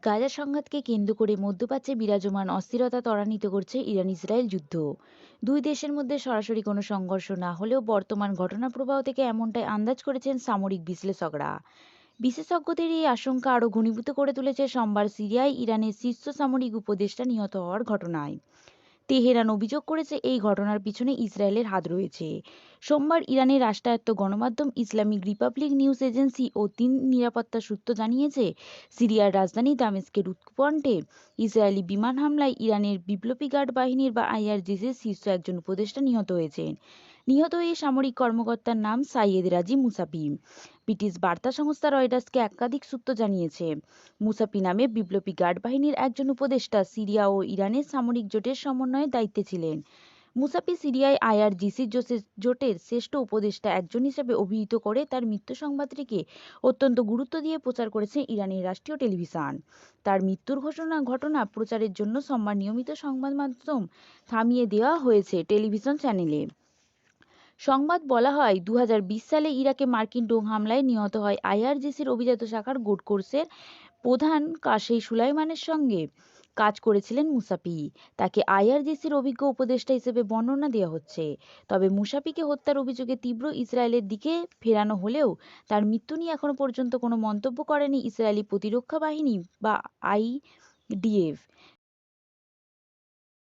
গাজা সংঘাতকে কেন্দ্র করে মধ্যপ্রাচ্যে বিরাজমান অস্থিরতা ত্বরান্বিত করছে ইরান ইসরায়েল যুদ্ধ। দুই দেশের মধ্যে সরাসরি কোনো সংঘর্ষ না হলেও বর্তমান ঘটনা প্রবাহ থেকে এমনটাই আন্দাজ করেছেন সামরিক বিশ্লেষকরা। বিশেষজ্ঞদের এই আশঙ্কা আরও ঘনীভূত করে তুলেছে সোমবার সিরিয়ায় ইরানের শীর্ষ সামরিক উপদেষ্টা নিহত হওয়ার ঘটনায়। তেহরান অভিযোগ করেছে এই ঘটনার পিছনে ইসরায়েলের হাত রয়েছে। সোমবার ইরানের রাষ্ট্রায়ত্ত গণমাধ্যম ইসলামিক রিপাবলিক নিউজ এজেন্সি ও তিন নিরাপত্তা সূত্র জানিয়েছে, সিরিয়ার রাজধানী দামেস্কের উৎকণ্ঠে ইসরায়েলি বিমান হামলায় ইরানের বিপ্লবী গার্ড বাহিনীর বা আইআরজিসির শীর্ষ একজন উপদেষ্টা নিহত হয়েছেন। নিহত এই সামরিক কর্মকর্তার নাম সাইয়েদ রাজি মুসাপি। ব্রিটিশ বার্তা সংস্থা রয়টার্সকে একাধিক সূত্র জানিয়েছে, মুসাপি নামে বিপ্লবী গার্ড বাহিনীর একজন উপদেষ্টা সিরিয়া ও ইরানের সামরিক জোটের সমন্বয়ের দায়িত্বে ছিলেন। মুসাপি সিরিয়ায় আইআরজিসি জোটের শ্রেষ্ঠ উপদেষ্টা একজন হিসেবে অভিহিত করে তার মৃত্যু সংবাদটিকে অত্যন্ত গুরুত্ব দিয়ে প্রচার করেছে ইরানের রাষ্ট্রীয় টেলিভিশন। তার মৃত্যুর ঘটনা প্রচারের জন্য সোমবার নিয়মিত সংবাদ মাধ্যম থামিয়ে দেওয়া হয়েছে টেলিভিশন চ্যানেলে। সংবাদ বলা হয়, 2020 সালে ইরাকে মার্কিন ড্রোন হামলায় নিহত হয় আইআরজিসির অভিজাত শাখার গোড কোর্সের প্রধান কাশেই সুলাইমানের সঙ্গে কাজ করেছিলেন মুসাপি। তাকে আইআরজিসির অভিজ্ঞ উপদেষ্টা হিসেবে বর্ণনা দেওয়া হচ্ছে। তবে মুসাপিকে হত্যার অভিযোগে তীব্র ইসরায়েলের দিকে ফেরানো হলেও তার মৃত্যু নিয়ে এখনো পর্যন্ত কোনো মন্তব্য করেনি ইসরায়েলি প্রতিরক্ষা বাহিনী বা আইডিএফ।